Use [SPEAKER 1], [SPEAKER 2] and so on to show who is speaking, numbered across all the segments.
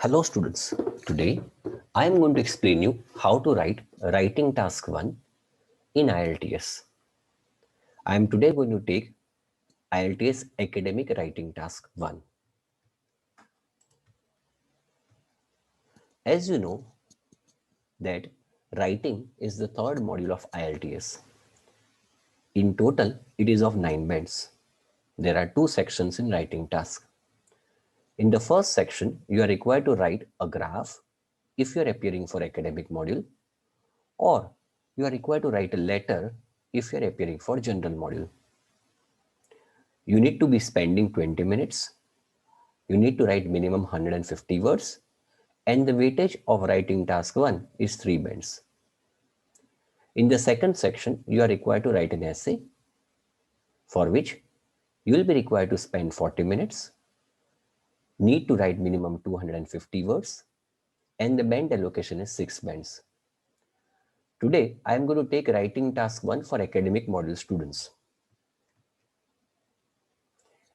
[SPEAKER 1] Hello students, today I am going to explain you how to write writing task 1 in IELTS. I am today going to take IELTS academic writing task 1. As you know that writing is the third module of IELTS. In total it is of 9 bands. There are 2 sections in writing task. In the first section you are required to write a graph if you are appearing for academic module, or you are required to write a letter if you are appearing for general module. You need to be spending 20 minutes. You need to write minimum 150 words, and the weightage of writing task 1 is 3 bands. In the second section, you are required to write an essay, for which you will be required to spend 40 minutes, need to write minimum 250 words, and the band allocation is 6 bands. Today, I am going to take writing task 1 for academic module students.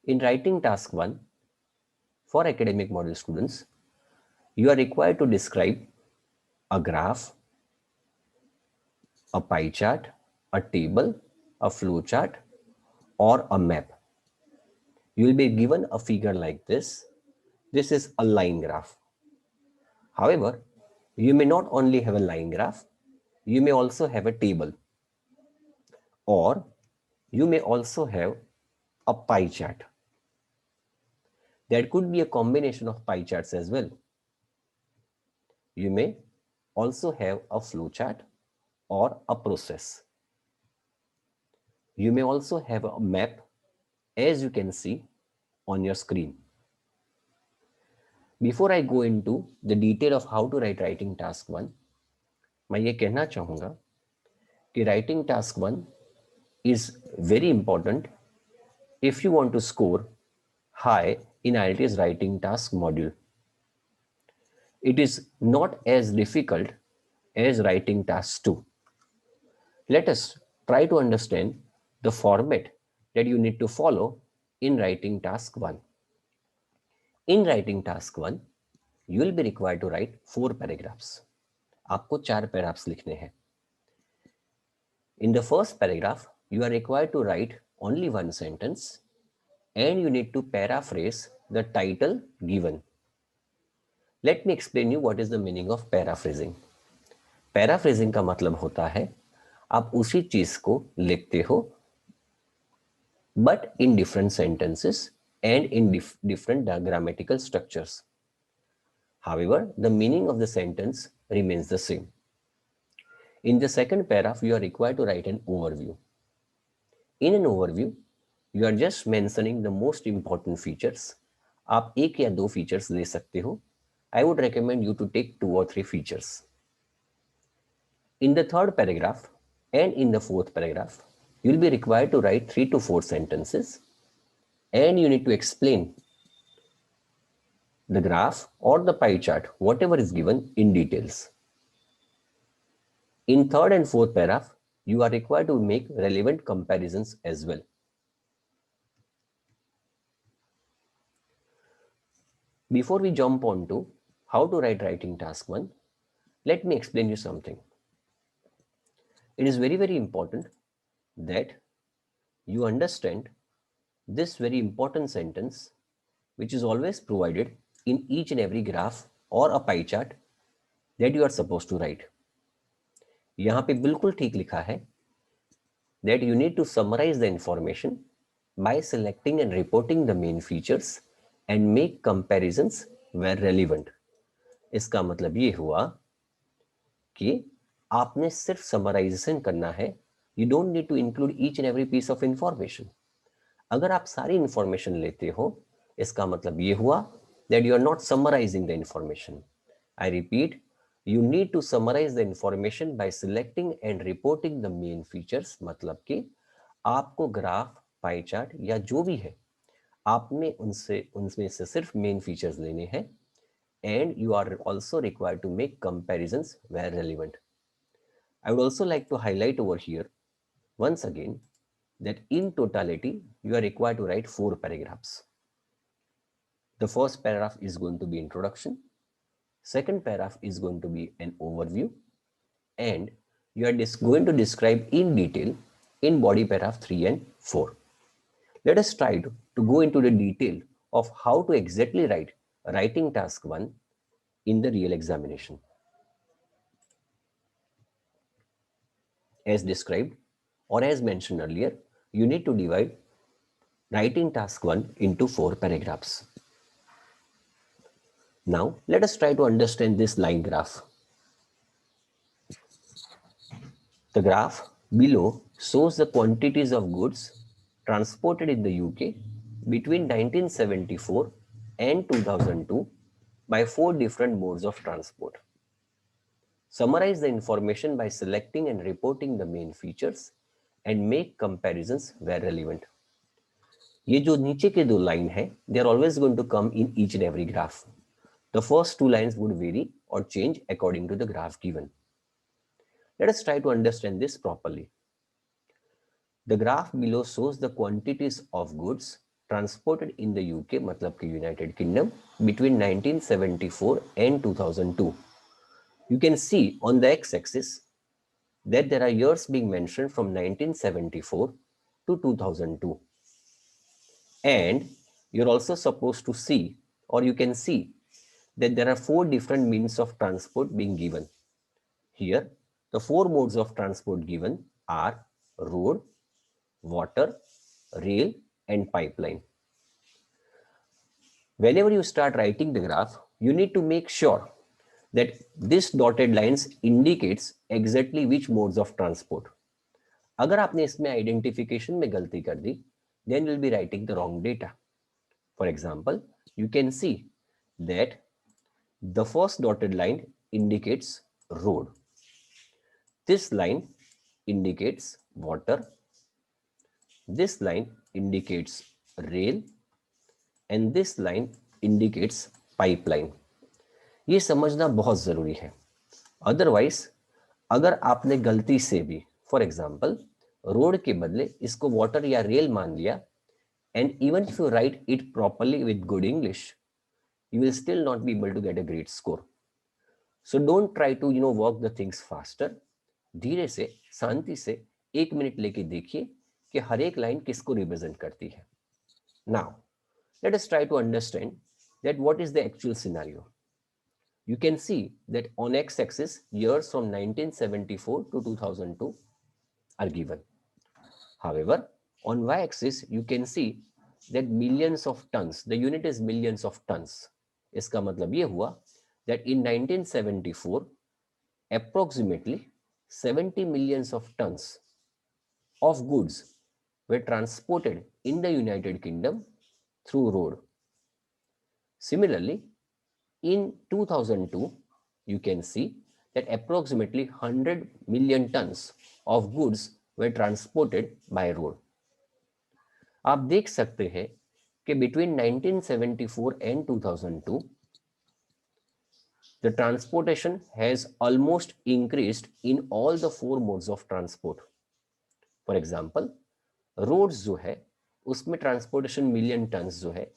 [SPEAKER 1] In writing task 1, for academic module students, you are required to describe a graph, a pie chart, a table, a flow chart, or a map. You will be given a figure like this. This is a line graph. However, you may not only have a line graph, you may also have a table, or you may also have a pie chart. There could be a combination of pie charts as well. You may also have a flow chart or a process. You may also have a map, as you can see on your screen. Before I go into the detail of how to write writing task 1, मैं ये कहना चाहूँगा कि writing task 1 is very important if you want to score high in IELTS writing task module. It is not as difficult as writing task 2. Let us try to understand the format that you need to follow in writing task 1. In writing task 1, you will be required to write 4 paragraphs. आपको 4 paragraphs लिखने हैं. In the first paragraph, you are required to write only one sentence and you need to paraphrase the title given. Let me explain you what is the meaning of paraphrasing. Paraphrasing का मतलब होता है आप उसी चीज को लिखते हो but in different sentences and in different grammatical structures. However, the meaning of the sentence remains the same. In the second paragraph, you are required to write an overview. In an overview, you are just mentioning the most important features. आप एक या दो features ले सकते हो. I would recommend you to take 2 or 3 features. In the third paragraph and in the fourth paragraph, you will be required to write 3 to 4 sentences and you need to explain the graph or the pie chart, whatever is given in details. In third and fourth paragraph, you are required to make relevant comparisons as well. Before we jump on to how to write writing task 1, let me explain you something. It is very, very important that you understand this very important sentence, which is always provided in each and every graph or a pie chart that you are supposed to write. यहाँ पे बिल्कुल ठीक लिखा है that you need to summarize the information by selecting and reporting the main features and make comparisons where relevant. इसका मतलब ये हुआ कि आपने सिर्फ समराइजेशन करना है. You don't need to include each and every piece of information. अगर आप सारी इंफॉर्मेशन लेते हो, इसका मतलब ये हुआ that you are not summarizing the information. I repeat, you need to summarize the information by selecting and reporting the main features. मतलब कि आपको ग्राफ, पाई चार्ट या जो भी है, आपने उनमें से सिर्फ मेन फीचर्स लेने हैं and you are also required to make comparisons where relevant. I would also like to highlight over here once again that in totality you are required to write 4 paragraphs. The first paragraph is going to be introduction. Second paragraph is going to be an overview, and you are going to describe in detail in body paragraph 3 and 4. Let us try to go into the detail of how to exactly write writing task 1 in the real examination. As described or as mentioned earlier, you need to divide writing task 1 into 4 paragraphs. Now, let us try to understand this line graph. The graph below shows the quantities of goods transported in the UK between 1974 and 2002 by 4 different modes of transport. Summarize the information by selecting and reporting the main features and make comparisons where relevant. ये जो नीचे के दो line है, they are always going to come in each and every graph. The first two lines would vary or change according to the graph given. Let us try to understand this properly. The graph below shows the quantities of goods transported in the UK, मतलब कि United Kingdom, between 1974 and 2002. You can see on the x-axis that there are years being mentioned from 1974 to 2002. And you're also supposed to see, or you can see, that there are 4 different means of transport being given. Here, the 4 modes of transport given are road, water, rail, and pipeline. Whenever you start writing the graph, you need to make sure that this dotted lines indicates exactly which modes of transport. अगर आपने इसमें identification में गलती कर दी, then you'll be writing the wrong data. For example, you can see that the first dotted line indicates road. This line indicates water. This line indicates rail. And this line indicates pipeline. ये समझना बहुत जरूरी है. Otherwise, अगर आपने गलती से भी, for example, रोड के बदले इसको वाटर या रेल मान लिया, and even if you write it properly with good English, you will still not be able to get a great score. So don't try to work the things faster. धीरे से, शांति से 1 minute लेके देखिए कि हर एक line किसको represent करती है. Now, let us try to understand that what is the actual scenario. You can see that on x-axis, years from 1974 to 2002 are given. However, on y-axis, you can see that millions of tons, the unit is millions of tons. इसका मतलब ये हुआ that in 1974, approximately 70 millions of tons of goods were transported in the United Kingdom through road. Similarly, in 2002, you can see that approximately 100 million tons of goods were transported by road. आप देख सकते हैं कि between 1974 and 2002, the transportation has almost increased in all the 4 modes of transport. For example, roads जो है उसमें transportation million tons जो है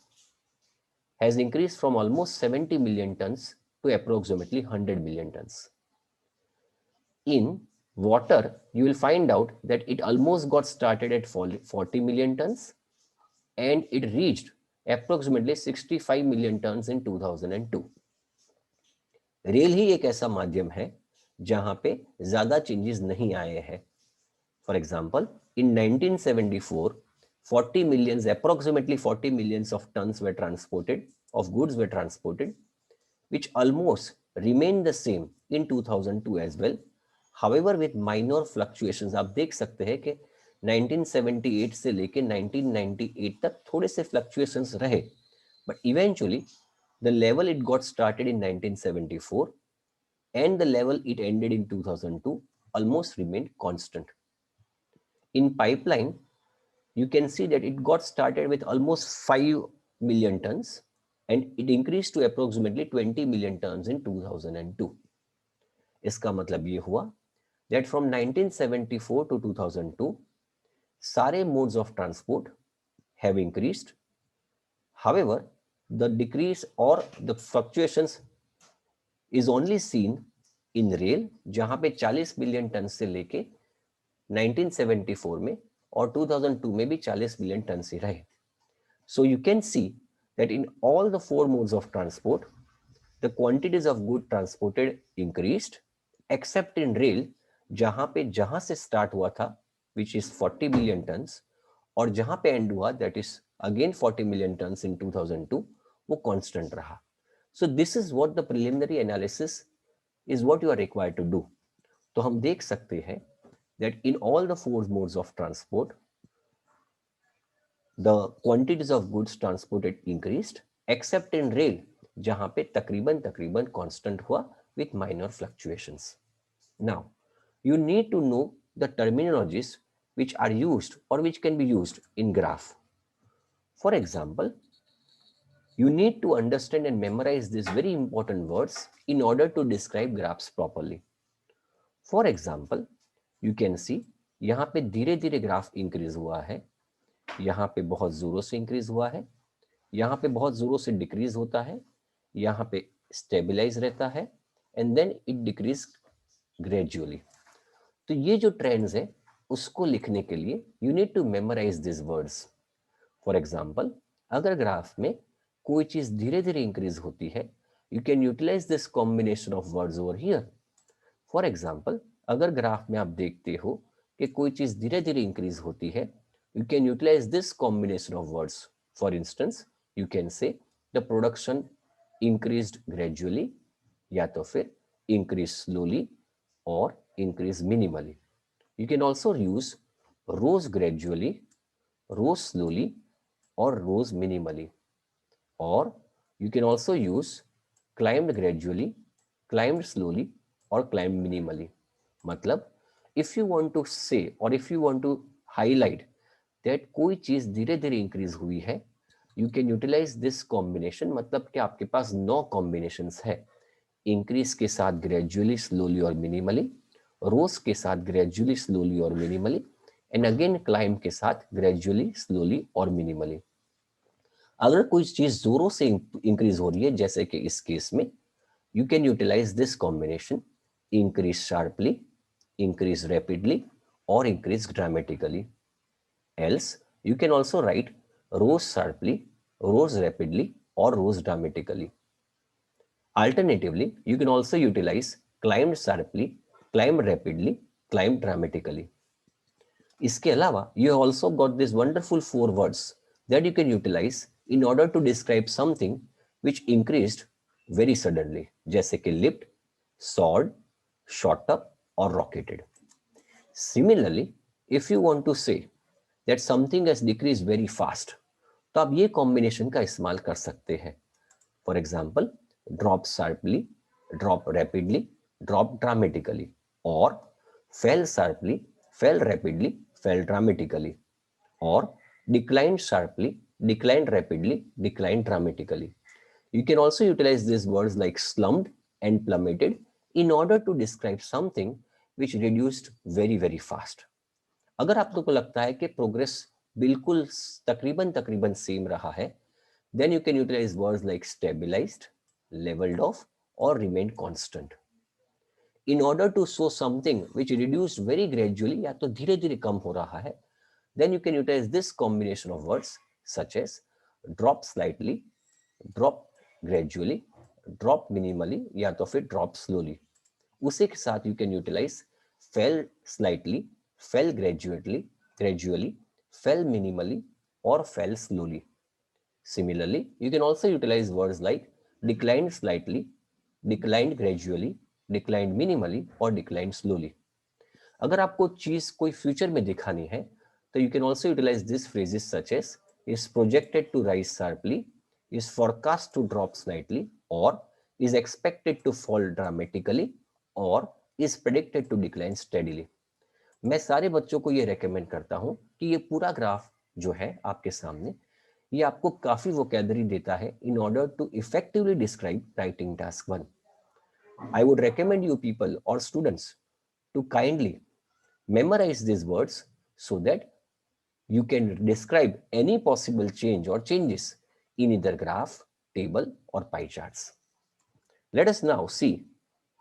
[SPEAKER 1] has increased from almost 70 million tons to approximately 100 million tons. In water, you will find out that it almost got started at 40 million tons and it reached approximately 65 million tons in 2002. Rail ही एक ऐसा माध्यम है जहां पे ज्यादा changes नहीं आए हैं. For example, in 1974, 40 millions, approximately 40 millions of tons were transported, of goods were transported, which almost remained the same in 2002 as well. However, with minor fluctuations, आप देख सकते हैं कि 1978 से लेके 1998 तक थोड़े से fluctuations रहे, but eventually the level it got started in 1974 and the level it ended in 2002 almost remained constant. In pipeline, you can see that it got started with almost 5 million tons and it increased to approximately 20 million tons in 2002. इसका मतलब ये हुआ that from 1974 to 2002, सारे modes of transport have increased. However, the decrease or the fluctuations is only seen in rail, जहां पे 40 million ton से लेके 1974 में और 2002 में भी 40 मिलियन टन से रहे. So you can see that in all the four modes of transport, the quantities of goods transported increased, except in rail, जहां से start हुआ था, which is 40 million tons, और जहां पे end हुआ, that is again 40 million tons in 2002, वो constant रहा. So this is what the preliminary analysis is what you are required to do. तो हम देख सकते हैं that in all the four modes of transport, the quantities of goods transported increased, except in rail, जहां पे तकरीबन constant हुआ with minor fluctuations. Now, you need to know the terminologies which are used or which can be used in graph. For example, you need to understand and memorize these very important words in order to describe graphs properly. For example, you can see यहाँ पे धीरे धीरे graph increase हुआ है, यहाँ पे बहुत जोरों से इंक्रीज हुआ है, यहाँ पे बहुत जोरों से डिक्रीज होता है, यहाँ पे स्टेबलाइज रहता है, and then it decrease gradually. तो ये जो ट्रेंड्स है उसको लिखने के लिए you need to memorise this words. For example, अगर ग्राफ में कोई चीज धीरे धीरे इंक्रीज होती है, you can utilise this combination of words over here. For example, अगर ग्राफ में आप देखते हो कि कोई चीज धीरे धीरे इंक्रीज होती है, you can utilise this combination of words. For instance, you can say the production increased gradually, या तो फिर इंक्रीज स्लोली और increase minimally. You can also use rose gradually, rose slowly और रोज मिनिमली. और you can also use climbed gradually, climbed slowly or climbed minimally. मतलब if you want to say or if you want to highlight that कोई चीज धीरे धीरे increase हुई है, you can utilize this combination. मतलब कि आपके पास 9 कॉम्बिनेशंस है. इंक्रीज के साथ ग्रेजुअली, स्लोली और मिनिमली, रोज के साथ ग्रेजुअली, स्लोली और मिनिमली, एंड अगेन क्लाइंब के साथ ग्रेजुअली, स्लोली और मिनिमली. अगर कोई चीज जोरों से इंक्रीज हो रही है, जैसे कि इस केस में, you can utilise this combination: increase sharply, increase rapidly और increase dramatically. Else you can also write rose sharply, rose rapidly और rose dramatically. Alternatively, you can also utilize climbed sharply, climbed rapidly, climbed dramatically. इसके अलावा you have also got these wonderful 4 words that you can utilize in order to describe something which increased very suddenly, जैसे कि lift, soared, shot up or rocketed. Similarly, if you want to say that something has decreased very fast, तो आप ये combination का इस्तेमाल कर सकते हैं. For example, drop sharply, drop rapidly, drop dramatically, or fell sharply, fell rapidly, fell dramatically, or declined sharply, declined rapidly, declined dramatically. You can also utilize these words like slumped and plummeted in order to describe something which reduced very very fast. अगर आप लोगों को लगता है कि progress बिल्कुल तकरीबन same रहा है, then you can utilize words like stabilized, leveled off or remained constant. In order to show something which reduced very gradually, या तो धीरे धीरे कम हो रहा है, then you can utilize this combination of words such as drop slightly, drop gradually, drop minimally या तो फिर drop slowly. उसी के साथ you can utilize fell slightly, fell gradually, fell minimally or fell slowly. Similarly, you can also utilize words like declined slightly, declined gradually, declined minimally और declined slowly. अगर आपको चीज कोई फ्यूचर में दिखानी है, तो you can also utilize these phrases such as is projected to rise sharply, is forecast to drop slightly, or is expected to fall dramatically, or is predicted to decline steadily. मैं सारे बच्चों को ये recommend करता हूं कि ये पूरा ग्राफ जो है आपके सामने, ये आपको काफी वोकैबुलरी देता है in order to effectively describe writing task 1. I would recommend you people or students to kindly memorize these words so that you can describe any possible change or changes in either graph, table or pie charts. Let us now see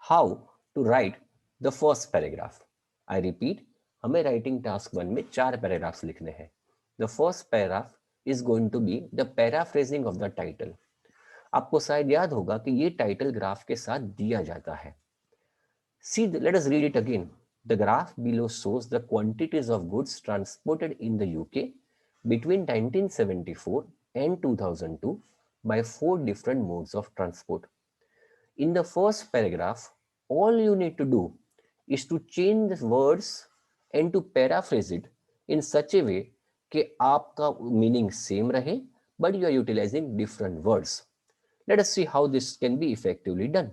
[SPEAKER 1] how to write the first paragraph. I repeat, हमें writing task 1 में 4 paragraphs लिखने हैं. The first paragraph is going to be the paraphrasing of the title. आपको शायद याद होगा कि ये टाइटल ग्राफ के साथ दिया जाता है. See, let us read it again. The graph below shows the quantities of goods transported in the UK between 1974 and 2002 by 4 different modes of transport. In the first paragraph, all you need to do is to change the words and to paraphrase it in such a way कि आपका meaning same रहे, but you are utilizing different words. Let us see how this can be effectively done.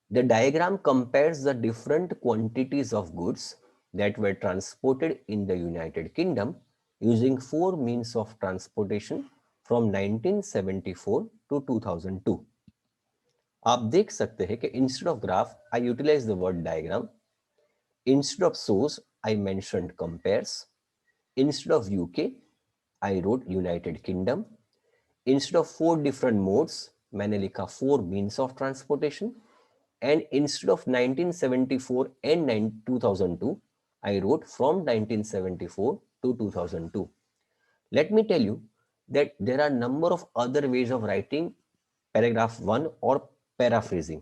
[SPEAKER 1] The diagram compares the different quantities of goods that were transported in the United Kingdom using 4 means of transportation from 1974 to 2002. आप देख सकते हैं कि instead of graph, I utilize the word diagram. Instead of source, I mentioned compares. Instead of UK, I wrote United Kingdom. Instead of 4 different modes, मैंने लिखा 4 means of transportation. And instead of 1974 and 2002, I wrote from 1974 to 2002. Let me tell you that there are a number of other ways of writing paragraph 1 or paraphrasing.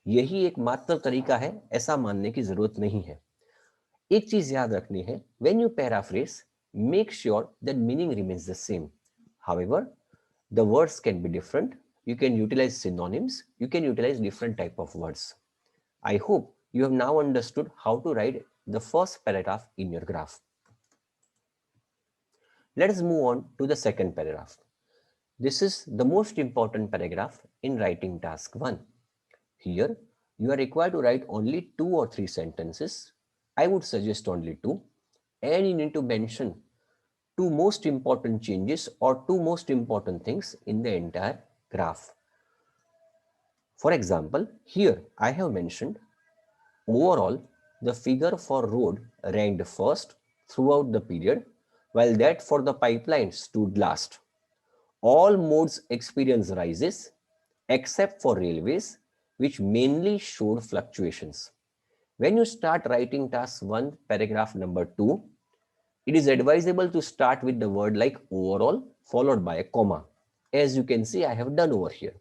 [SPEAKER 1] यही एक मात्र तरीका है, ऐसा मानने की जरूरत नहीं है. एक चीज याद रखनी है, when you paraphrase, make sure that meaning remains the same. However, the words can be different. You can utilize synonyms. You can utilize different type of words. I hope you have now understood how to write the first paragraph in your graph. Let us move on to the second paragraph. This is the most important paragraph in writing task 1. Here, you are required to write only 2 or 3 sentences. I would suggest only 2, and you need to mention 2 most important changes or 2 most important things in the entire graph. For example, here I have mentioned overall the figure for road ranked first throughout the period, while that for the pipeline stood last. All modes experience rises except for railways, which mainly showed fluctuations. When you start writing task 1, paragraph number 2, it is advisable to start with the word like overall followed by a comma. As you can see, I have done over here.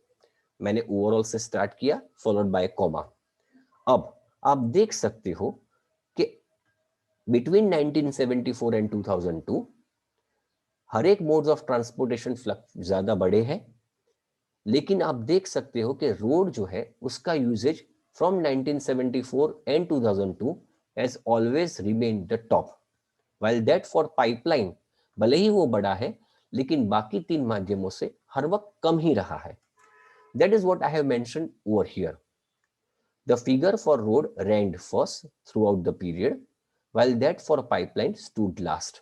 [SPEAKER 1] मैंने overall से start किया followed by a comma. अब आप देख सकते हो कि between 1974 and 2002 हर एक मोड्स ऑफ ट्रांसपोर्टेशन ज्यादा बड़े हैं, लेकिन आप देख सकते हो कि रोड जो है उसका usage from 1974 and 2002 has always remained the top, while that for pipeline भले ही वो बड़ा है लेकिन बाकी 3 माध्यमों से हर वक्त कम ही रहा है. That is what I have mentioned over here. The figure for road ranked first throughout the period, while that for pipeline stood last.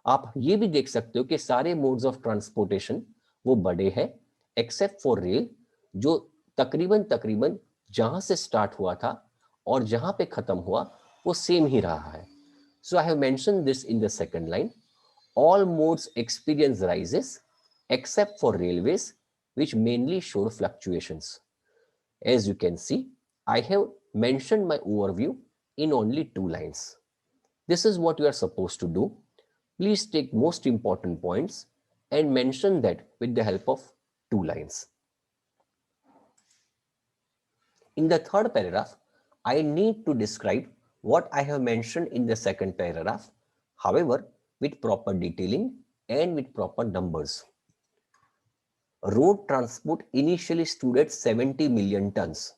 [SPEAKER 1] आप ये भी देख सकते हो कि सारे मोड्स ऑफ ट्रांसपोर्टेशन वो बड़े हैं एक्सेप्ट फॉर रेल, जो तकरीबन जहां से स्टार्ट हुआ था और जहां पे खत्म हुआ वो सेम ही रहा है. So I have mention this in the second line. All modes experience rises except for railways, which mainly showed fluctuations. As you can see, I have mentioned my overview in only 2 lines. This is what you are supposed to do. Please take most important points and mention that with the help of 2 lines. In the third paragraph, I need to describe what I have mentioned in the second paragraph, however, with proper detailing and with proper numbers. Road transport initially stood at 70 million tons.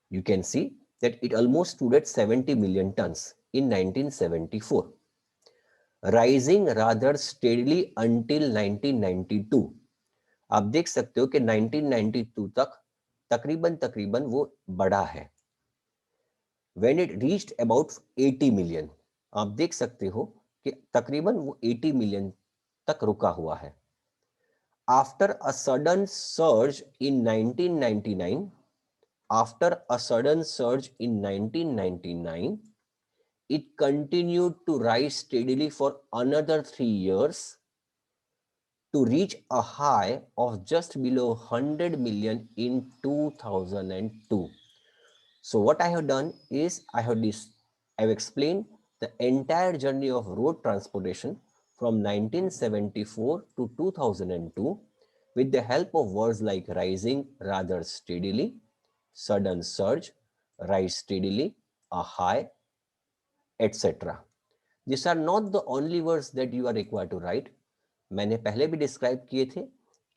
[SPEAKER 1] You can see that it almost stood at 70 million tons in 1974, rising rather steadily until 1992. आप देख सकते हो कि 1992 तक तकरीबन वो बढ़ा है. When it reached about 80 million, आप देख सकते हो कि तकरीबन वो 80 million तक रुका हुआ है. After a sudden surge in 1999, it continued to rise steadily for another 3 years to reach a high of just below 100 million in 2002. So what I have done is I have explained the entire journey of road transportation from 1974 to 2002 with the help of words like rising rather steadily, sudden surge, rise steadily, a high, etc. These are not the only words that you are required to write. मैंने पहले भी describe किए थे,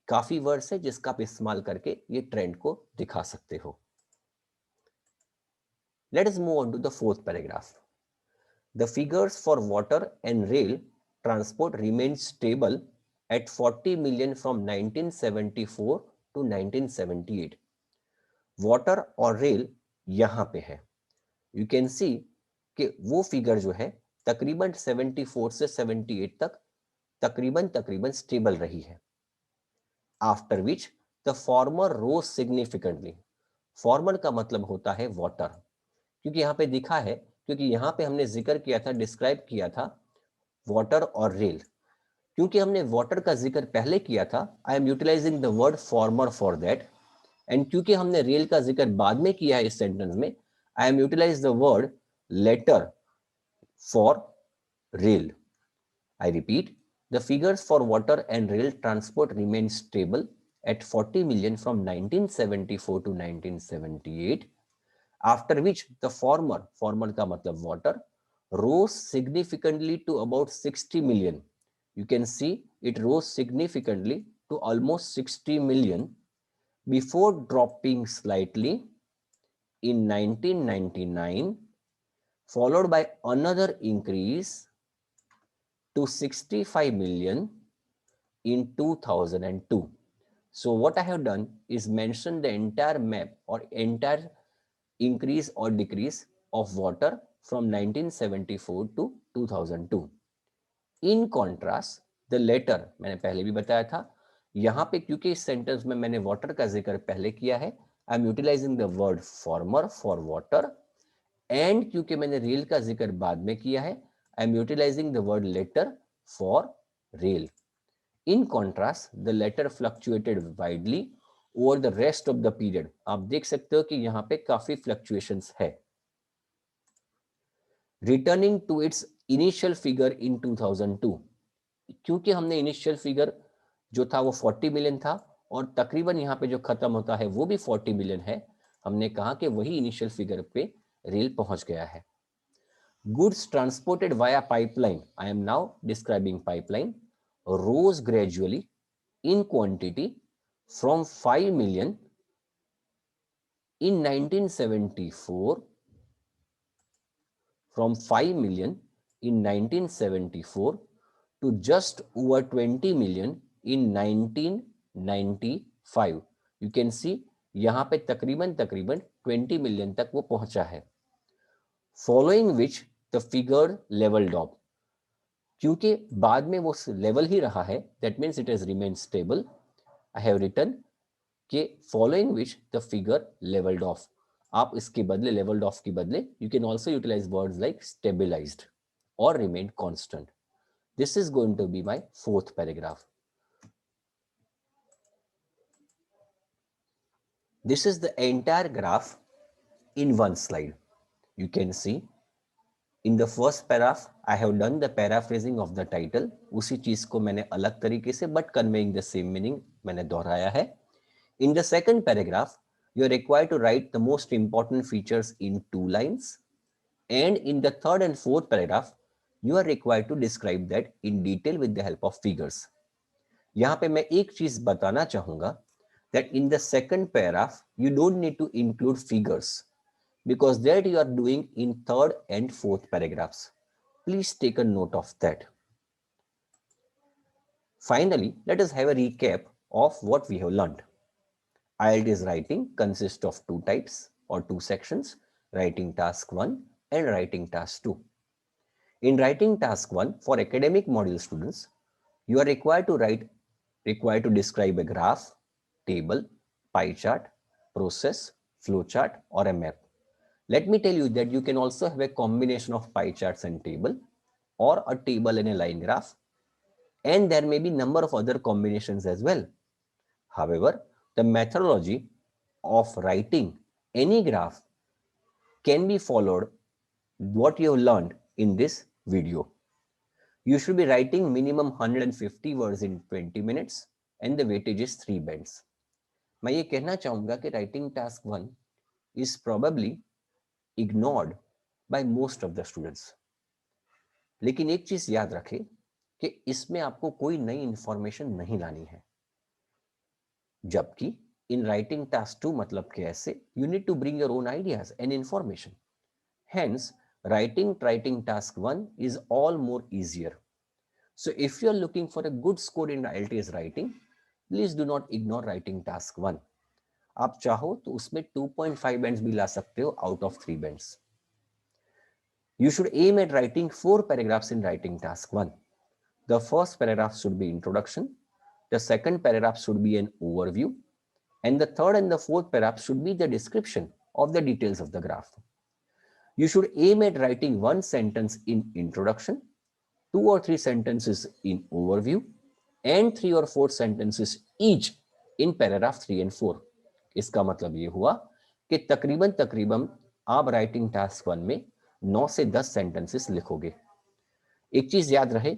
[SPEAKER 1] काफी words है जिसका आप इस्तेमाल करके ये ट्रेंड को दिखा सकते हो. Let us move on to the fourth paragraph. The figures for water and rail transport remained stable at 40 million from 1974 to 1978. Water और रेल यहां पे है. You can see कि वो फिगर जो है तकरीबन 74 से 78 तक तकरीबन स्टेबल रही है. After which the former rose significantly. Former का मतलब होता है water. क्योंकि यहाँ पे दिखा है, क्योंकि यहाँ पे हमने जिक्र किया था, डिस्क्राइब किया था वाटर और रेल. क्योंकि हमने वाटर का जिक्र पहले किया था, I am utilising the word former for that. And क्योंकि हमने रेल का जिक्र बाद में किया है इस सेंटेंस में, I am utilise the word latter for rail. I repeat, the figures for water and rail transport remain stable at 40 million from 1974 to 1978. After which the former का मतलब water, rose significantly to about 60 million. You can see it rose significantly to almost 60 million before dropping slightly in 1999, followed by another increase to 65 million in 2002. So what I have done is mention the entire map or entire increase or decrease of water from 1974 to 2002. In contrast, the latter, मैंने पहले भी बताया था, यहाँ पे क्योंकि इस sentence में मैंने वाटर का जिक्र पहले किया है, I am utilising the word former for water, and क्योंकि मैंने रेल का जिक्र बाद में किया है, I am utilising the word latter for rail. In contrast, the latter fluctuated widely over the rest of the period. आप देख सकते हो कि यहाँ पे काफी fluctuations है. Returning to its initial figure in 2002, क्योंकि हमने initial figure जो था वो 40 million था और तकरीबन यहाँ पे जो खत्म होता है वो भी 40 million है, हमने कहा कि वही initial figure पे रेल पहुंच गया है. Goods transported via pipeline, I am now describing pipeline, rose gradually in quantity from 5 million in 1974 to just over 20 million in 1995. You can see यहाँ पे तकरीबन 20 million तक वो पहुंचा है. Following which the figure leveled off. क्योंकि बाद में वो लेवल ही रहा है, that means it has remained stable. I have written कि following which the figure leveled off. आप इसके बदले leveled off के बदले you can also utilize words like stabilized or remained constant. This is going to be my fourth paragraph. This is the entire graph in one slide. You can see in the first paragraph I have done the paraphrasing of the title. उसी चीज को मैंने अलग तरीके से but conveying the same meaning मैंने दोहराया है. In the second paragraph, you are required to write the most important features in 2 lines. And in the third and fourth paragraph, you are required to describe that in detail with the help of figures. यहाँ पे मैं एक चीज बताना चाहूंगा that in the second paragraph, you don't need to include figures because that you are doing in third and fourth paragraphs. Please take a note of that. Finally, let us have a recap of what we have learned. IELTS writing consists of 2 types or 2 sections, writing task 1 and writing task 2. In writing task 1 for academic module students, you are required to describe a graph, table, pie chart, process, flow chart or a map. Let me tell you that you can also have a combination of pie charts and table or a table and a line graph. and there may be number of other combinations as well. However, the methodology of writing any graph can be followed what you have learned in this video. You should be writing minimum 150 words in 20 minutes and the weightage is 3 bands. मैं ये कहना चाहूंगा कि writing task 1 is probably ignored by most of the students. लेकिन एक चीज याद रखें कि इसमें आपको कोई नई इंफॉर्मेशन नहीं लानी है, जबकि इन राइटिंग टास्क 2 मतलब कि ऐसे you need to bring your own ideas and information. Hence, writing task 1 is all more easier. So if you are looking for a good score in IELTS writing, please do not ignore writing task 1. आप चाहो तो उसमें 2.5 bands भी ला सकते हो out of 3 bands. You should aim at writing 4 paragraphs in writing task 1. The first paragraph should be introduction, the second paragraph should be an overview, and the third and the fourth paragraph should be the description of the details of the graph. You should aim at writing 1 sentence in introduction, 2 or 3 sentences in overview, and 3 or 4 sentences each in paragraph 3 and 4. इसका मतलब ये हुआ कि तकरीबन आप writing task 1 में 9 से 10 sentences लिखोगे. एक चीज याद रहे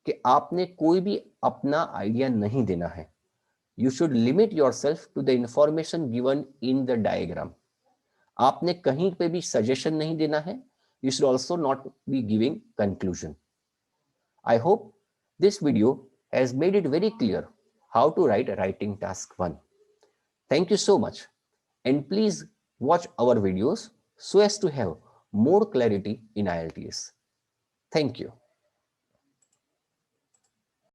[SPEAKER 1] कि आपने कोई भी अपना आइडिया नहीं देना है. You should limit yourself to the information given in the diagram. आपने कहीं पे भी सजेशन नहीं देना है. You should also not be giving conclusion. I hope this video has made it very clear how to write writing task 1. Thank you so much, and please watch our videos so as to have more clarity in IELTS. Thank you.